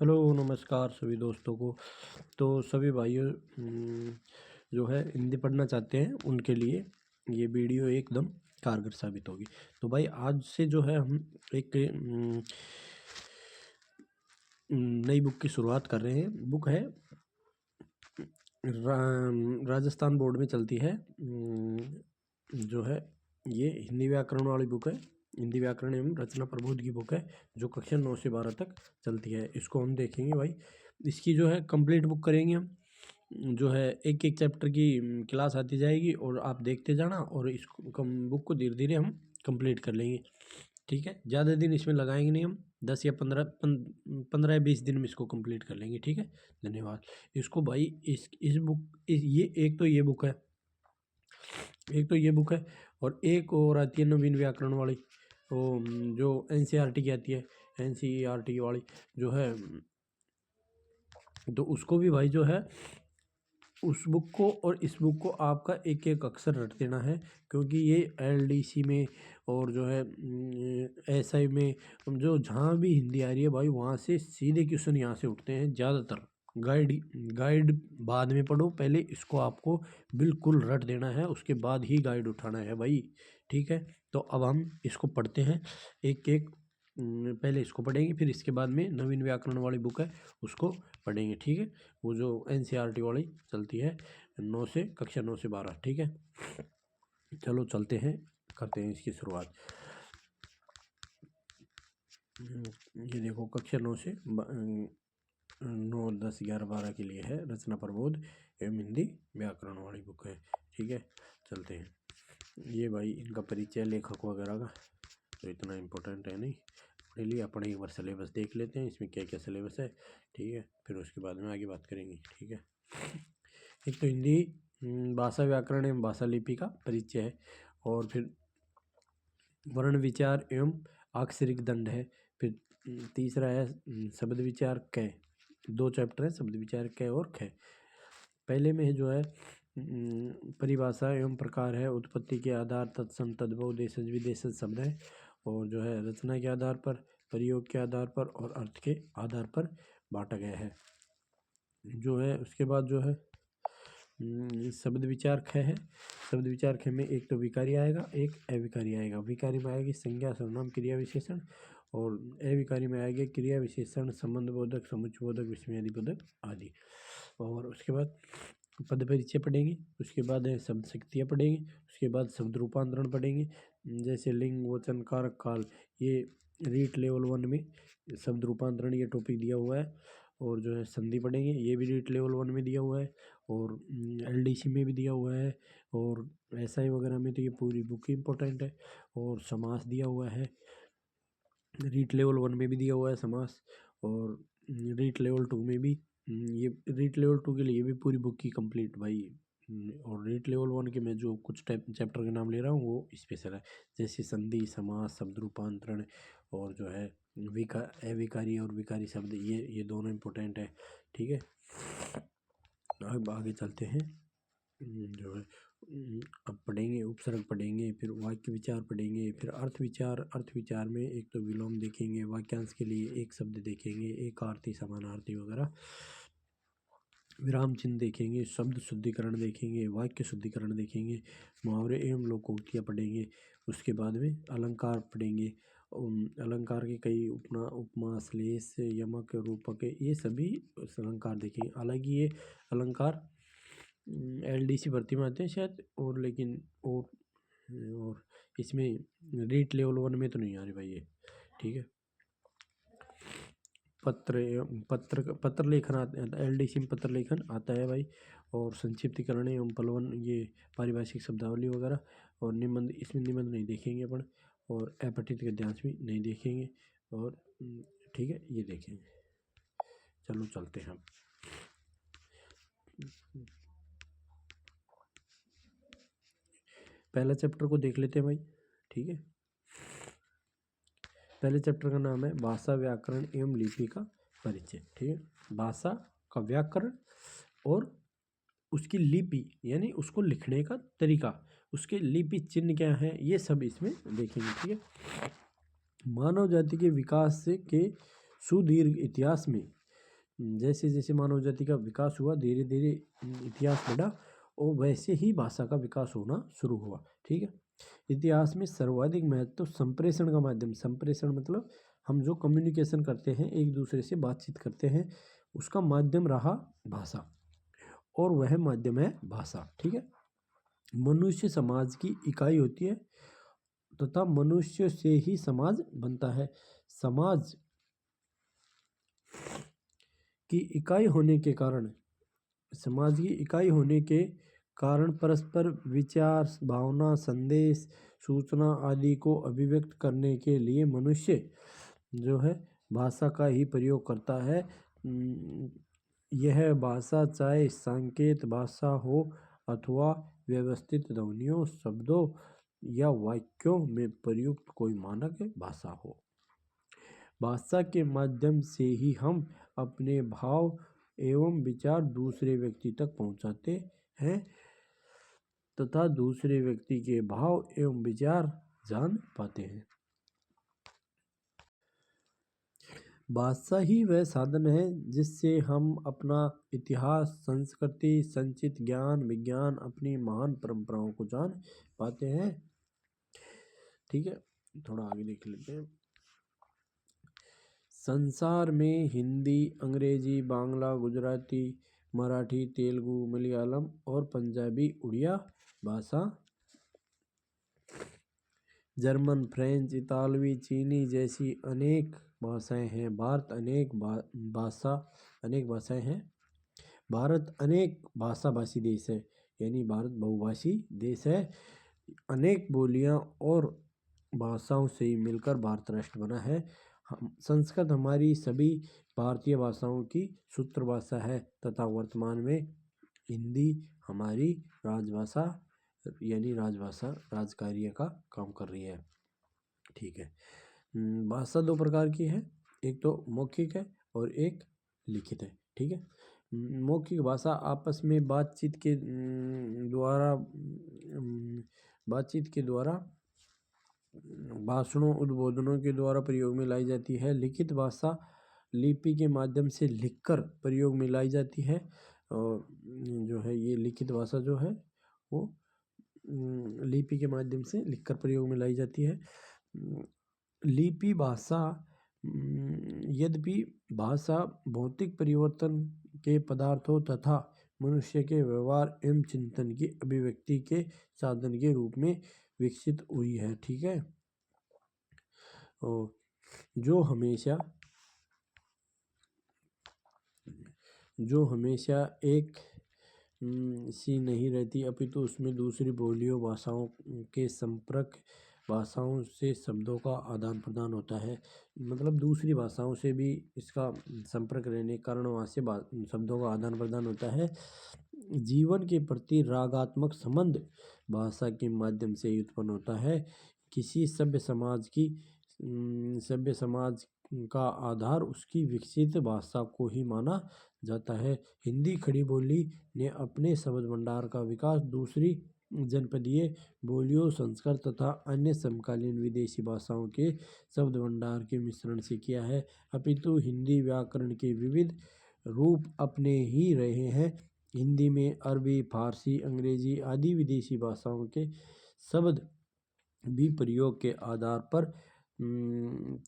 Hello नमस्कार सभी दोस्तों को। तो सभी भाइयों जो है हिंदी पढ़ना चाहते हैं उनके लिए ये वीडियो एकदम कारगर साबित होगी। तो भाई आज से जो है हम एक नई बुक की शुरुआत कर रहे हैं। बुक है राजस्थान बोर्ड में चलती है, जो है ये हिंदी व्याकरण वाली बुक है। हिंदी व्याकरण एवं रचना प्रबोध की बुक है जो कक्षा 9 से 12 तक चलती है। इसको हम देखेंगे भाई। इसकी जो है कंप्लीट बुक करेंगे हम। जो है एक एक चैप्टर की क्लास आती जाएगी और आप देखते जाना और इस बुक को धीरे धीरे हम कंप्लीट कर लेंगे। ठीक है, ज़्यादा दिन इसमें लगाएंगे नहीं हम। 10 या 15 या 20 दिन में इसको कंप्लीट कर लेंगे। ठीक है, धन्यवाद। इसको भाई इस बुक ये एक तो ये बुक है, एक तो ये बुक है और एक और आती है नवीन व्याकरण वाली, वो जो NCERT की आती है, NCERT वाली जो है। तो उसको भी भाई जो है उस बुक को और इस बुक को आपका एक एक अक्षर रट देना है, क्योंकि ये LDC में और जो है SI में जो जहाँ भी हिंदी आ रही है भाई वहाँ से सीधे क्वेश्चन यहाँ से उठते हैं ज़्यादातर। गाइड बाद में पढ़ो, पहले इसको आपको बिल्कुल रट देना है, उसके बाद ही गाइड उठाना है भाई। ठीक है, तो अब हम इसको पढ़ते हैं एक एक। पहले इसको पढ़ेंगे, फिर इसके बाद में नवीन व्याकरण वाली बुक है उसको पढ़ेंगे। ठीक है, वो जो NCERT वाली चलती है 9 से कक्षा 9 से 12। ठीक है, चलो चलते हैं, करते हैं इसकी शुरुआत। ये देखो कक्षा 9 से 9, 10, 11, 12 के लिए है रचना प्रबोध एवं हिंदी व्याकरण वाली बुक है। ठीक है, चलते हैं। ये भाई इनका परिचय लेखक वगैरह का तो इतना इम्पोर्टेंट है नहीं, अपने लिए अपन एक बार सिलेबस देख लेते हैं इसमें क्या क्या सिलेबस है। ठीक है, फिर उसके बाद में आगे बात करेंगे। ठीक है, एक तो हिंदी भाषा व्याकरण एवं भाषा लिपि का परिचय है, और फिर वर्ण विचार एवं अक्षरिक दंड है। फिर तीसरा है शब्द विचार क। 2 चैप्टर है, शब्द विचार क और ख। पहले में जो है परिभाषा एवं प्रकार है, उत्पत्ति के आधार, तत्सम, तद्भव, देशज विदेशज शब्द है, और जो है रचना के आधार पर, प्रयोग के आधार पर और अर्थ के आधार पर बांटा गया है। जो है उसके बाद जो है शब्द विचार ख है। शब्द विचार ख में एक तो विकारी आएगा, एक अविकारी आएगा। विकारी में आएगी संज्ञा, सर्वनाम, क्रिया विशेषण, और अविकारी में आएगी क्रिया विशेषण, संबंध बोधक, समुच्चय बोधक, विस्मयादि बोधक आदि। और उसके बाद पद परिचय पढ़ेंगे, उसके बाद शब्द शक्तियाँ पढ़ेंगे, उसके बाद शब्द रूपांतरण पढ़ेंगे, जैसे लिंग, वचन, कारक, काल। ये रीट लेवल 1 में शब्द रूपांतरण ये टॉपिक दिया हुआ है। और जो है संधि पढ़ेंगे, ये भी रीट लेवल 1 में दिया हुआ है, और LDC में भी दिया हुआ है, और SI वगैरह में तो ये पूरी बुक इम्पोर्टेंट है। और समास दिया हुआ है, रीट लेवल 1 में भी दिया हुआ है समास, और रीट लेवल 2 में भी। ये रीट लेवल 2 के लिए भी पूरी बुक की कंप्लीट भाई। और रीट लेवल 1 के मैं जो कुछ चैप्टर के नाम ले रहा हूँ वो स्पेशल है, जैसे संधि, समास, शब्द रूपांतरण, और जो है अविकारी और विकारी शब्द, ये दोनों इम्पोर्टेंट है। ठीक है, अब आगे चलते हैं। जो है अब पढ़ेंगे उपसर्ग पढ़ेंगे, फिर वाक्य विचार पढ़ेंगे, फिर अर्थ विचार। अर्थ विचार में एक तो विलोम देखेंगे, वाक्यांश के लिए एक शब्द देखेंगे, एक आरती, समानार्थी वगैरह, विराम चिन्ह देखेंगे, शब्द शुद्धिकरण देखेंगे, वाक्य शुद्धिकरण देखेंगे, मुहावरे एवं लोकोक्तियाँ पढ़ेंगे। उसके बाद में अलंकार पढ़ेंगे। अलंकार के कई उपमा, श्लेष, यमक, रूपक, ये सभी अलंकार देखेंगे। हालांकि ये अलंकार LDC भर्ती में आते हैं शायद, और लेकिन और इसमें रीट लेवल 1 में तो नहीं आ रही भाई ये। ठीक है, पत्र लेखन आता है, LDC में पत्र लेखन आता है भाई, और संक्षिप्तीकरण एवं पलवन, ये पारिभाषिक शब्दावली वगैरह। और निबंध, इसमें निबंध नहीं देखेंगे अपन, और अपठित गद्यांश भी नहीं देखेंगे। और ठीक है, ये देखेंगे। चलो चलते हैं। पहला चैप्टर को देख लेते हैं भाई। ठीक है, पहले चैप्टर का नाम है भाषा व्याकरण एवं लिपि का परिचय। ठीक है, भाषा का व्याकरण और उसकी लिपि यानी उसको लिखने का तरीका, उसके लिपि चिन्ह क्या है, ये सब इसमें देखेंगे। ठीक है, मानव जाति के विकास के सुदीर्घ इतिहास में जैसे जैसे मानव जाति का विकास हुआ, धीरे धीरे इतिहास बढ़ा और वैसे ही भाषा का विकास होना शुरू हुआ। ठीक है, इतिहास में सर्वाधिक महत्व संप्रेषण का माध्यम, संप्रेषण मतलब हम जो कम्युनिकेशन करते हैं, एक दूसरे से बातचीत करते हैं, उसका माध्यम रहा भाषा, और वह माध्यम है भाषा। ठीक है, मनुष्य समाज की इकाई होती है तथा मनुष्य से ही समाज बनता है। समाज की इकाई होने के कारण, समाज की इकाई होने के कारण परस्पर विचार, भावना, संदेश, सूचना आदि को अभिव्यक्त करने के लिए मनुष्य जो है भाषा का ही प्रयोग करता है। यह भाषा चाहे सांकेत भाषा हो अथवा व्यवस्थित ध्वनियों, शब्दों या वाक्यों में प्रयुक्त कोई मानक भाषा हो। भाषा के माध्यम से ही हम अपने भाव एवं विचार दूसरे व्यक्ति तक पहुंचाते हैं तथा दूसरे व्यक्ति के भाव एवं विचार जान पाते हैं। भाषा ही वह साधन है जिससे हम अपना इतिहास, संस्कृति, संचित ज्ञान, विज्ञान, अपनी महान परंपराओं को जान पाते हैं। ठीक है, थोड़ा आगे देख लेते हैं। संसार में हिंदी, अंग्रेजी, बांग्ला, गुजराती, मराठी, तेलुगु, मलयालम और पंजाबी, उड़िया भाषा, जर्मन, फ्रेंच, इतालवी, चीनी जैसी अनेक भाषाएं हैं। भारत अनेक भाषाएं हैं। भारत अनेक भाषाभाषी देश है, यानी भारत बहुभाषी देश है। अनेक बोलियां और भाषाओं से मिलकर भारत राष्ट्र बना है। संस्कृत हमारी सभी भारतीय भाषाओं की सूत्र भाषा है तथा वर्तमान में हिंदी हमारी राजभाषा, यानी राजभाषा राजकार्य का काम कर रही है। ठीक है, भाषा दो प्रकार की है, एक तो मौखिक है और एक लिखित है। ठीक है, मौखिक भाषा आपस में बातचीत के द्वारा भाषणों, उद्बोधनों के द्वारा प्रयोग में लाई जाती है। लिखित भाषा लिपि के माध्यम से लिखकर प्रयोग में लाई जाती है। और जो है ये लिखित भाषा जो है वो लिपि के माध्यम से लिखकर प्रयोग में लाई जाती है। लिपि भाषा, यद्यपि भाषा भौतिक परिवर्तन के पदार्थों तथा मनुष्य के व्यवहार एवं चिंतन की अभिव्यक्ति के साधन के रूप में विकसित हुई है। ठीक है, और जो हमेशा एक सी नहीं रहती, अपितु उसमें दूसरी बोलियों, भाषाओं के संपर्क, भाषाओं से शब्दों का आदान प्रदान होता है। मतलब दूसरी भाषाओं से भी इसका संपर्क रहने के कारण वहाँ से शब्दों का आदान प्रदान होता है। जीवन के प्रति रागात्मक संबंध भाषा के माध्यम से ही उत्पन्न होता है। किसी सभ्य समाज का आधार उसकी विकसित भाषा को ही माना जाता है। हिंदी खड़ी बोली ने अपने शब्द भंडार का विकास दूसरी जनपदीय बोलियों, संस्कृत तथा अन्य समकालीन विदेशी भाषाओं के शब्द भंडार के मिश्रण से किया है। अपितु हिंदी व्याकरण के विविध रूप अपने ही रहे हैं। हिंदी में अरबी, फारसी, अंग्रेजी आदि विदेशी भाषाओं के शब्द भी प्रयोग के आधार पर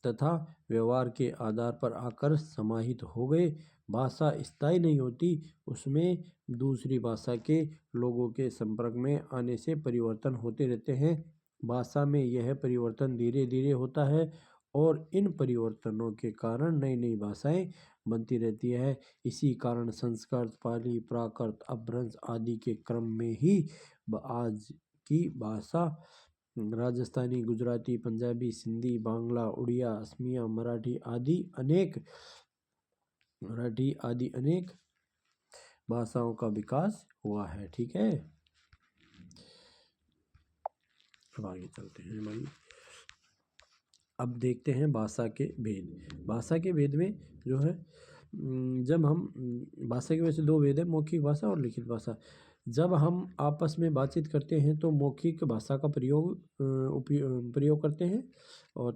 तथा व्यवहार के आधार पर आकर समाहित हो गए। भाषा स्थायी नहीं होती, उसमें दूसरी भाषा के लोगों के संपर्क में आने से परिवर्तन होते रहते हैं। भाषा में यह परिवर्तन धीरे धीरे होता है और इन परिवर्तनों के कारण नई नई भाषाएं बनती रहती है। इसी कारण संस्कृत, पाली, प्राकृत, अपभ्रंश आदि के क्रम में ही आज की भाषा राजस्थानी, गुजराती, पंजाबी, सिंधी, बांग्ला, उड़िया, असमिया, मराठी आदि अनेक भाषाओं का विकास हुआ है। ठीक है, अब आगे चलते हैं भाई। अब देखते हैं भाषा के भेद। भाषा के भेद में जो है, जब हम भाषा के वैसे दो भेद है, मौखिक भाषा और लिखित भाषा। जब हम आपस में बातचीत करते हैं तो मौखिक भाषा का प्रयोग करते हैं और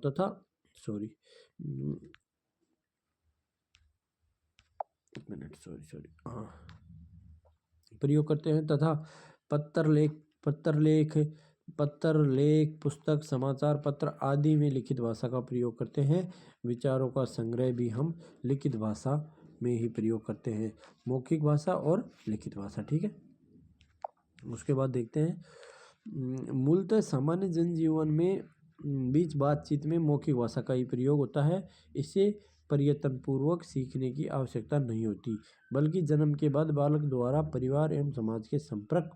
एक मिनट, सॉरी हाँ, प्रयोग करते हैं। तथा पत्र लेख पुस्तक समाचार पत्र आदि में लिखित भाषा का प्रयोग करते हैं। विचारों का संग्रह भी हम लिखित भाषा में ही प्रयोग करते हैं, मौखिक भाषा और लिखित भाषा। ठीक है, उसके बाद देखते हैं मूलतः सामान्य जनजीवन में बीच बातचीत में मौखिक भाषा का ही प्रयोग होता है। इसे प्रयत्नपूर्वक सीखने की आवश्यकता नहीं होती, बल्कि जन्म के बाद बालक द्वारा परिवार एवं समाज के संपर्क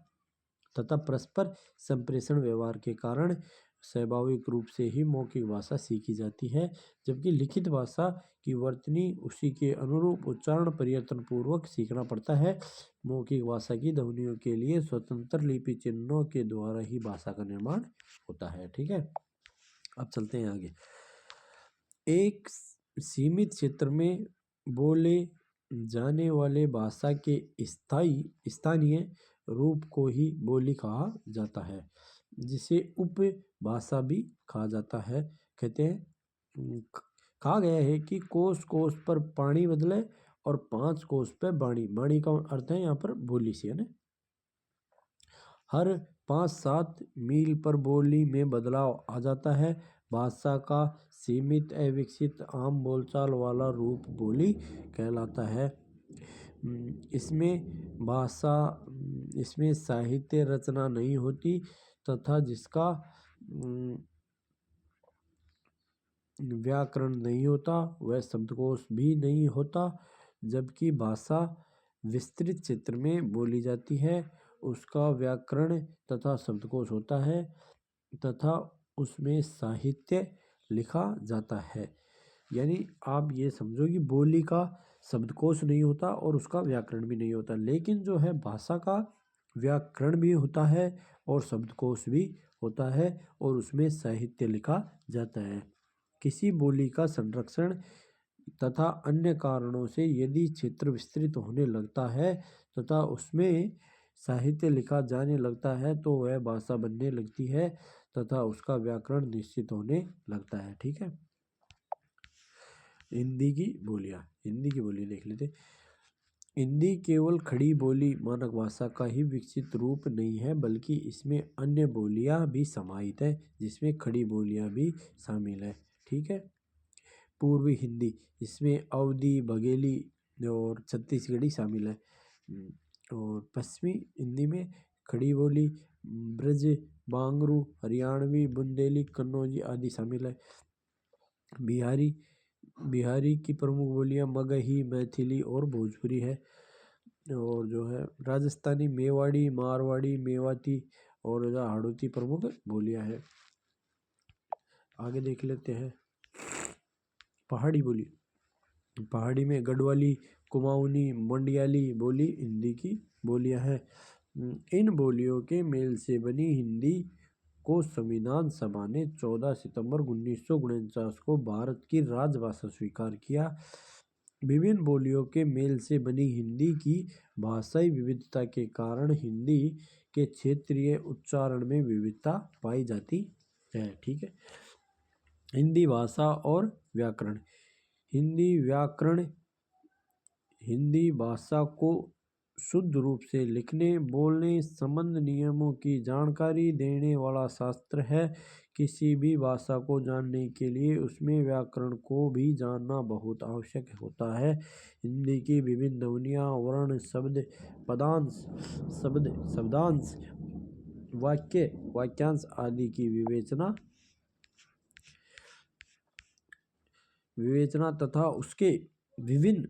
तथा परस्पर संप्रेषण व्यवहार के कारण स्वाभाविक रूप से ही मौखिक भाषा सीखी जाती है। जबकि लिखित भाषा की वर्तनी उसी के अनुरूप उच्चारण प्रयत्नपूर्वक सीखना पड़ता है। मौखिक भाषा की ध्वनियों के लिए स्वतंत्र लिपि चिन्हों के द्वारा ही भाषा का निर्माण होता है। ठीक है, अब चलते हैं आगे। एक सीमित क्षेत्र में बोले जाने वाले भाषा के स्थानीय रूप को ही बोली कहा जाता है, जिसे उपभाषा भी कहा जाता है। कहते हैं कहा गया है कि कोस कोस पर पानी बदले और 5 कोस पर बाणी। बाणी का अर्थ है यहाँ पर बोली से, है ना। हर 5-7 मील पर बोली में बदलाव आ जाता है। भाषा का सीमित अविकसित आम बोलचाल वाला रूप बोली कहलाता है। इसमें साहित्य रचना नहीं होती तथा जिसका व्याकरण नहीं होता, वह शब्दकोश भी नहीं होता। जबकि भाषा विस्तृत क्षेत्र में बोली जाती है, उसका व्याकरण तथा शब्दकोश होता है तथा उसमें साहित्य लिखा जाता है। यानी आप ये समझो कि बोली का शब्दकोश नहीं होता और उसका व्याकरण भी नहीं होता, लेकिन जो है भाषा का व्याकरण भी होता है और शब्दकोश भी होता है और उसमें साहित्य लिखा जाता है। किसी बोली का संरक्षण तथा अन्य कारणों से यदि क्षेत्र विस्तृत होने लगता है तथा उसमें साहित्य लिखा जाने लगता है तो वह भाषा बनने लगती है तथा उसका व्याकरण निश्चित होने लगता है। ठीक है, हिंदी की बोली देख लेते। हिंदी केवल खड़ी बोली मानक भाषा का ही विकसित रूप नहीं है, बल्कि इसमें अन्य बोलियां भी समाहित है, जिसमें खड़ी बोलियां भी शामिल है। ठीक है, पूर्वी हिंदी, इसमें अवधी, बघेली और छत्तीसगढ़ी शामिल है। और पश्चिमी हिंदी में खड़ी बोली, ब्रज, बांगरू, हरियाणवी, बुंदेली, कन्नौजी आदि शामिल है। बिहारी की प्रमुख बोलियां मगही, मैथिली और भोजपुरी है। और जो है राजस्थानी, मेवाड़ी, मारवाड़ी, मेवाती और हाड़ौती प्रमुख बोलियां हैं। आगे देख लेते हैं पहाड़ी बोली। पहाड़ी में गढ़वाली, कुमाऊनी, मंडियाली बोली हिंदी की बोलियां हैं। इन बोलियों के मेल से बनी हिंदी को संविधान सभा ने 14 सितंबर 1949 को भारत की राजभाषा स्वीकार किया। विभिन्न बोलियों के मेल से बनी हिंदी की भाषाई विविधता के कारण हिंदी के क्षेत्रीय उच्चारण में विविधता पाई जाती है। ठीक है, हिंदी भाषा और व्याकरण। हिंदी भाषा को शुद्ध रूप से लिखने, बोलने, संबंध नियमों की जानकारी देने वाला शास्त्र है। किसी भी भाषा को जानने के लिए उसमें व्याकरण को भी जानना बहुत आवश्यक होता है। हिंदी की विभिन्न ध्वनियाँ, वर्ण, शब्द, पदांश, शब्दांश, वाक्यांश आदि की विवेचना तथा उसके विभिन्न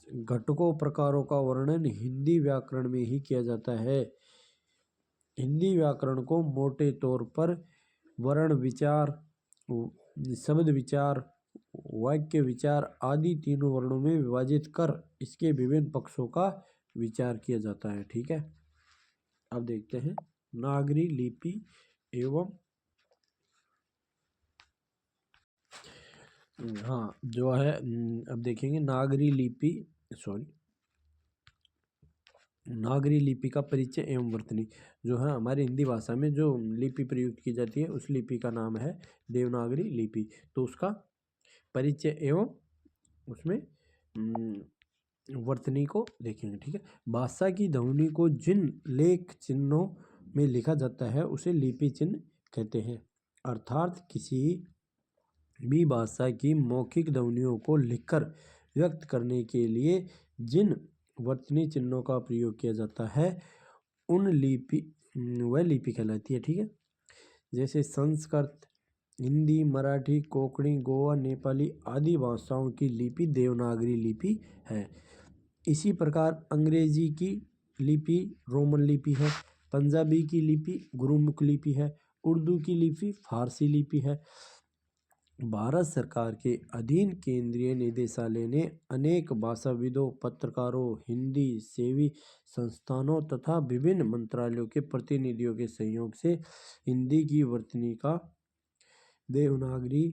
घटकों प्रकारों का वर्णन हिंदी व्याकरण में ही किया जाता है। हिंदी व्याकरण को मोटे तौर पर वर्ण विचार, शब्द विचार, वाक्य विचार आदि तीनों वर्णों में विभाजित कर इसके विभिन्न पक्षों का विचार किया जाता है। ठीक है, अब देखते हैं नागरी लिपि एवं जो है अब देखेंगे नागरी लिपि का परिचय एवं वर्तनी। जो है हमारी हिंदी भाषा में जो लिपि प्रयुक्त की जाती है उस लिपि का नाम है देवनागरी लिपि। तो उसका परिचय एवं उसमें वर्तनी को देखेंगे। ठीक है, भाषा की ध्वनि को जिन लेख चिन्हों में लिखा जाता है उसे लिपि चिन्ह कहते हैं। अर्थात किसी भी भाषा की मौखिक ध्वनियों को लिखकर व्यक्त करने के लिए जिन वर्तनी चिन्हों का प्रयोग किया जाता है उन वह लिपि कहलाती है। ठीक है, जैसे संस्कृत, हिंदी, मराठी, कोंकणी, गोवा, नेपाली आदि भाषाओं की लिपि देवनागरी लिपि है। इसी प्रकार अंग्रेजी की लिपि रोमन लिपि है, पंजाबी की लिपि गुरुमुख लिपि है, उर्दू की लिपि फारसी लिपि है। भारत सरकार के अधीन केंद्रीय निदेशालय ने अनेक भाषाविदों, पत्रकारों, हिंदी सेवी संस्थानों तथा विभिन्न मंत्रालयों के प्रतिनिधियों के सहयोग से हिंदी की वर्तनी का देवनागरी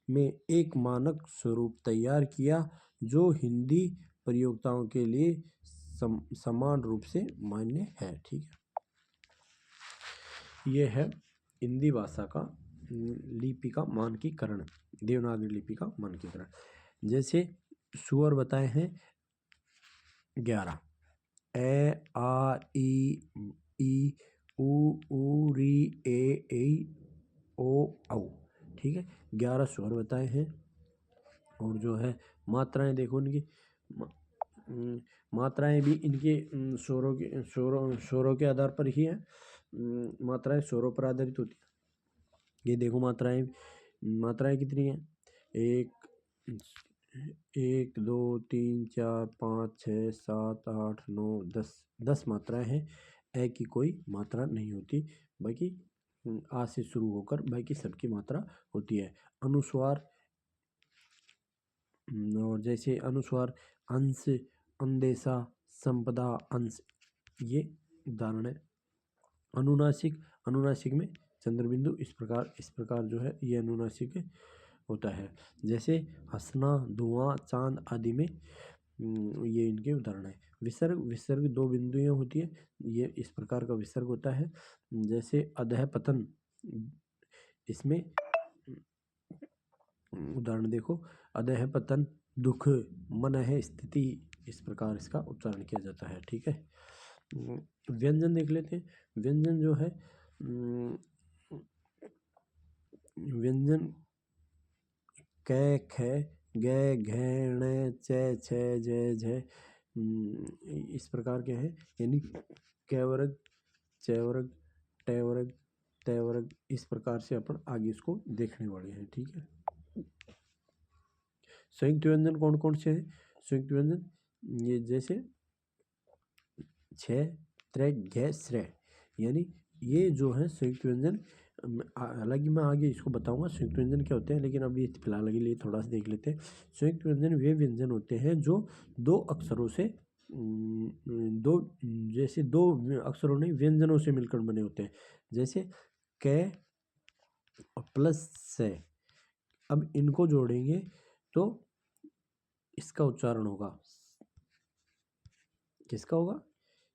में एक मानक स्वरूप तैयार किया, जो हिंदी प्रयोक्ताओं के लिए समान रूप से मान्य है। ठीक है, यह है हिंदी भाषा का लिपि का मानकीकरण, देवनागरी लिपि का मानकीकरण। जैसे स्वर बताए हैं 11, ए आ ई उ री ए ओ औ। ठीक है, 11 स्वर बताए हैं। और जो है मात्राएं देखो, इनकी मात्राएं भी इनके स्वरों के आधार पर ही है। मात्राएं स्वरों पर आधारित होती है। ये देखो मात्राएं कितनी है? 1 2 3 4 5 6 7 8 9 10 मात्राएं हैं। ए की कोई मात्रा नहीं होती, बाकी आ से शुरू होकर बाकी सबकी मात्रा होती है। अनुस्वार, और जैसे अनुस्वार अंश, अंदेशा, संपदा, अंश, ये उदाहरण है। अनुनासिक में चंद्रबिंदु, इस प्रकार जो है ये अनुनासिक होता है। जैसे हंसना, धुआं, चांद आदि में ये इनके उदाहरण है। विसर्ग 2 बिंदुएं होती है, ये इस प्रकार का विसर्ग होता है। जैसे अधः पतन, इसमें उदाहरण देखो, अधः पतन, दुख, मनः स्थिति, इस प्रकार इसका उच्चारण किया जाता है। ठीक है, व्यंजन देख लेते हैं। व्यंजन जो है व्यंजन कै, ख, ग, घ, ण, च, छ, ज, झ, इस प्रकार के हैं। यानी क वर्ग, च वर्ग, ट वर्ग, त वर्ग, इस प्रकार से अपन आगे इसको देखने वाले हैं। ठीक है, संयुक्त व्यंजन कौन कौन से हैं? संयुक्त व्यंजन ये जैसे छ, त्रै, घ, श्र, यानी ये जो है संयुक्त व्यंजन। हालांकि मैं आगे इसको बताऊंगा संयुक्त व्यंजन क्या होते हैं, लेकिन अभी फिलहाल के लिए थोड़ा सा देख लेते हैं। संयुक्त व्यंजन वे व्यंजन होते हैं जो दो अक्षरों से दो अक्षरों नहीं, व्यंजनों से मिलकर बने होते हैं। जैसे क प्लस से, अब इनको जोड़ेंगे तो इसका उच्चारण होगा, किसका होगा?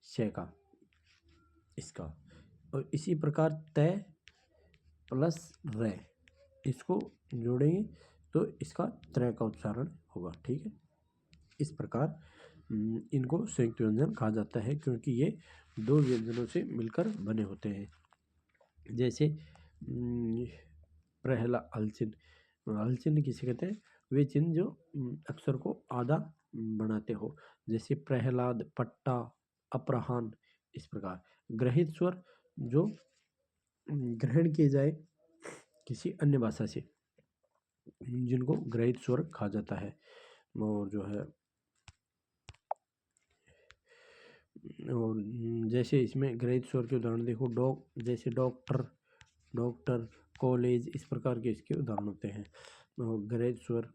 श का, इसका। और इसी प्रकार तय प्लस रे, इसको जोड़ेंगे तो इसका त्रय का उच्चारण होगा। ठीक है, इस प्रकार इनको संयुक्त व्यंजन कहा जाता है, क्योंकि ये दो व्यंजनों से मिलकर बने होते हैं। जैसे पहला हल चिन्ह किसे कहते हैं? वे चिन्ह जो अक्षर को आधा बनाते हो, जैसे प्रहलाद, पट्टा, अपराहन, इस प्रकार। ग्रहित स्वर जो ग्रहण किए जाए किसी अन्य भाषा से, जिनको ग्रहित स्वर कहा जाता है। और जो है और जैसे इसमें ग्रहित स्वर के उदाहरण देखो, जैसे डॉक्टर, कॉलेज, इस प्रकार के इसके उदाहरण होते हैं। और ग्रहित स्वर,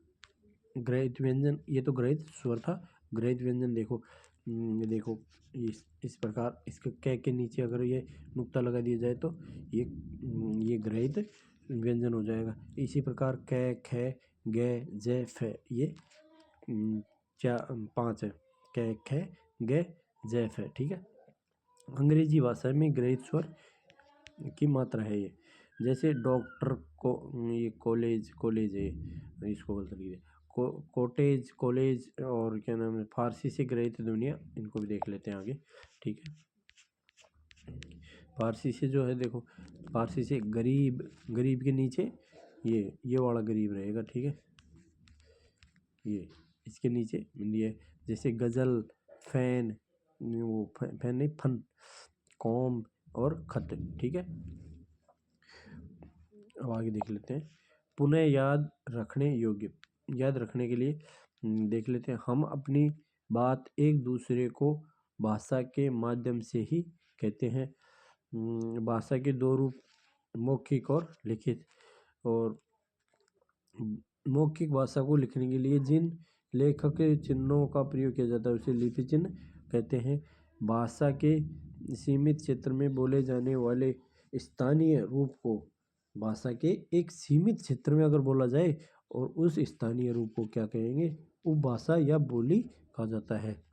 ग्रहित व्यंजन, ये तो ग्रहित स्वर था। ग्रहित व्यंजन देखो इस प्रकार, इसके क के नीचे अगर ये नुक्ता लगा दिया जाए तो ये ग्रहित व्यंजन हो जाएगा। इसी प्रकार क, ख, ग, ज, फ, ये 5 है। क, ख, ग, ज, फ। ठीक है, अंग्रेजी भाषा में ग्रहित स्वर की मात्रा है ये। जैसे डॉक्टर को, ये कॉलेज है, इसको बोलते हैं कोटेज, कॉलेज और क्या नाम है, फारसी से ग्रहित दुनिया, इनको भी देख लेते हैं आगे। ठीक है, फारसी से जो है देखो, फारसी से गरीब, गरीब के नीचे ये वाला गरीब रहेगा। ठीक है, ये इसके नीचे हिंदी है, जैसे गज़ल, फैन, वो फैन नहीं, फन, कौम और खत। ठीक है, अब आगे देख लेते हैं। पुनः याद रखने योग्य, याद रखने के लिए देख लेते हैं। हम अपनी बात एक दूसरे को भाषा के माध्यम से ही कहते हैं। भाषा के दो रूप, मौखिक और लिखित। और मौखिक भाषा को लिखने के लिए जिन लेखक चिन्हों का प्रयोग किया जाता है उसे लिपि चिन्ह कहते हैं। भाषा के सीमित क्षेत्र में बोले जाने वाले स्थानीय रूप को, भाषा के एक सीमित क्षेत्र में अगर बोला जाए और उस स्थानीय रूप को क्या कहेंगे, उपभाषा या बोली कहा जाता है।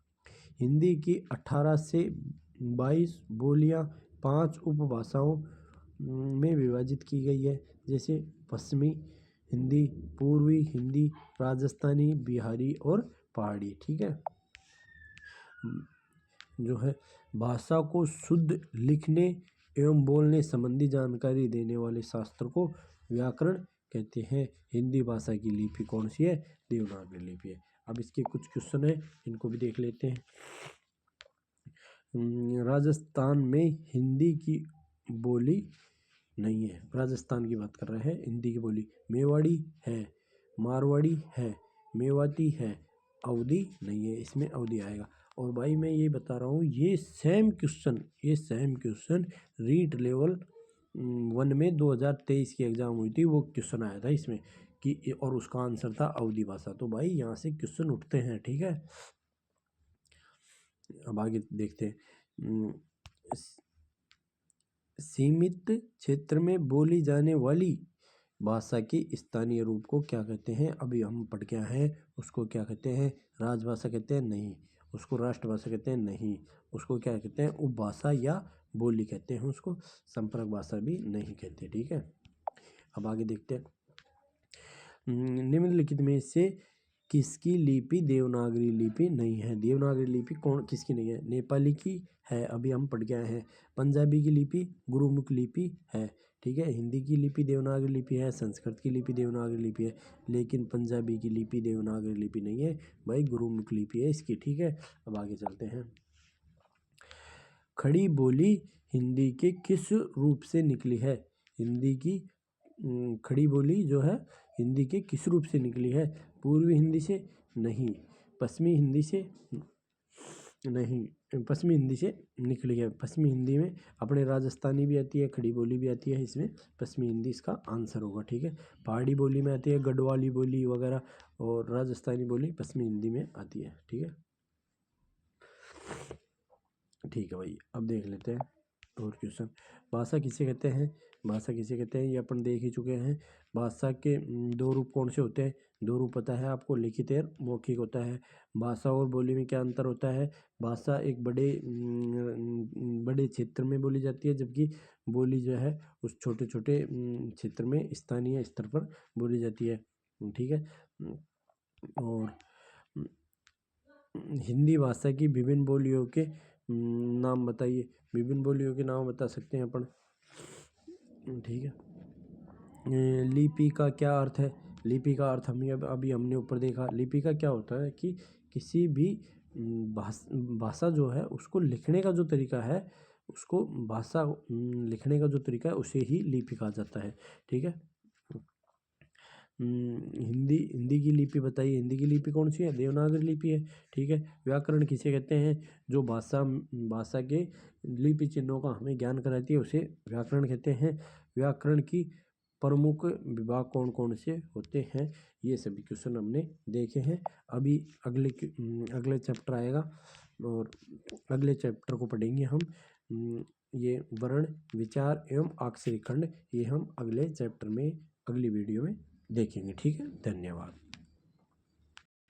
हिंदी की 18 से 22 बोलियां 5 उपभाषाओं में विभाजित की गई है, जैसे पश्चिमी हिंदी, पूर्वी हिंदी, राजस्थानी, बिहारी और पहाड़ी। ठीक है, जो है भाषा को शुद्ध लिखने एवं बोलने संबंधी जानकारी देने वाले शास्त्र को व्याकरण कहते हैं। हिंदी भाषा की लिपि कौन सी है, देवनागरी लिपि है। अब इसके कुछ क्वेश्चन है, इनको भी देख लेते हैं। राजस्थान में हिंदी की बोली नहीं है, राजस्थान की बात कर रहे हैं। हिंदी की बोली मेवाड़ी है, मारवाड़ी है, मेवाती है, अवधी नहीं है, इसमें अवधी आएगा। और भाई मैं ये बता रहा हूँ, ये सेम क्वेश्चन रीट लेवल 1 में 2023 की एग्जाम हुई थी, वो क्वेश्चन आया था इसमें कि, और उसका आंसर था अवधी भाषा। तो भाई यहाँ से क्वेश्चन उठते हैं। ठीक है, अब आगे देखते हैं। सीमित क्षेत्र में बोली जाने वाली भाषा के स्थानीय रूप को क्या कहते हैं, अभी हम पढ़ के आए हैं। उसको क्या कहते हैं, राजभाषा कहते हैं, नहीं। उसको राष्ट्रभाषा कहते हैं, नहीं। उसको क्या कहते हैं, उपभाषा या बोली कहते हैं। उसको संपर्क भाषा भी नहीं कहते। ठीक है, अब आगे देखते हैं। निम्नलिखित में से किसकी लिपि देवनागरी लिपि नहीं है? देवनागरी लिपि कौन किसकी नहीं है? नेपाली की है, अभी हम पढ़ के आए हैं। पंजाबी की लिपि गुरुमुख लिपि है। ठीक है, हिंदी की लिपि देवनागरी लिपि है, संस्कृत की लिपि देवनागरी लिपि है, लेकिन पंजाबी की लिपि देवनागरी लिपि नहीं है भाई, गुरुमुख लिपि है इसकी। ठीक है, अब आगे चलते हैं। खड़ी बोली हिंदी के किस रूप से निकली है? हिंदी की खड़ी बोली जो है हिंदी के किस रूप से निकली है? पूर्वी हिंदी से नहीं, पश्चिमी हिंदी से नहीं, पश्चिमी हिंदी से निकली है। पश्चिमी हिंदी में अपने राजस्थानी भी आती है, खड़ी बोली भी आती है, इसमें पश्चिमी हिंदी इसका आंसर होगा। ठीक है, पहाड़ी बोली में आती है गढ़वाली बोली वगैरह, और राजस्थानी बोली पश्चिमी हिंदी में आती है। ठीक है, ठीक है भाई, अब देख लेते हैं और क्वेश्चन। भाषा किसे कहते हैं? भाषा किसे कहते हैं ये अपन देख ही चुके हैं। भाषा के दो रूप कौन से होते हैं? दो रूप पता है आपको, लिखित और मौखिक होता है। भाषा और बोली में क्या अंतर होता है? भाषा एक बड़े क्षेत्र में बोली जाती है, जबकि बोली जो है उस छोटे छोटे क्षेत्र में स्थानीय स्तर पर बोली जाती है। ठीक है, और हिंदी भाषा की विभिन्न बोलियों के नाम बताइए। विभिन्न बोलियों के नाम बता सकते हैं अपन। ठीक है, लिपि का क्या अर्थ है? लिपि का अर्थ अभी हमने ऊपर देखा। लिपि का क्या होता है कि किसी भी भाषा जो है उसको लिखने का जो तरीका है, उसको भाषा लिखने का जो तरीका है उसे ही लिपि कहा जाता है। ठीक है, हिंदी की लिपि बताइए। हिंदी की लिपि कौन सी है? देवनागरी लिपि है। ठीक है, व्याकरण किसे कहते हैं? जो भाषा के लिपि चिन्हों का हमें ज्ञान कराती है उसे व्याकरण कहते हैं। व्याकरण की प्रमुख विभाग कौन कौन से होते हैं? ये सभी क्वेश्चन हमने देखे हैं। अभी अगले चैप्टर आएगा और अगले चैप्टर को पढ़ेंगे हम। ये वर्ण, विचार एवं अक्षरी खंड, ये हम अगले चैप्टर में, अगली वीडियो में देखेंगे। ठीक है, धन्यवाद।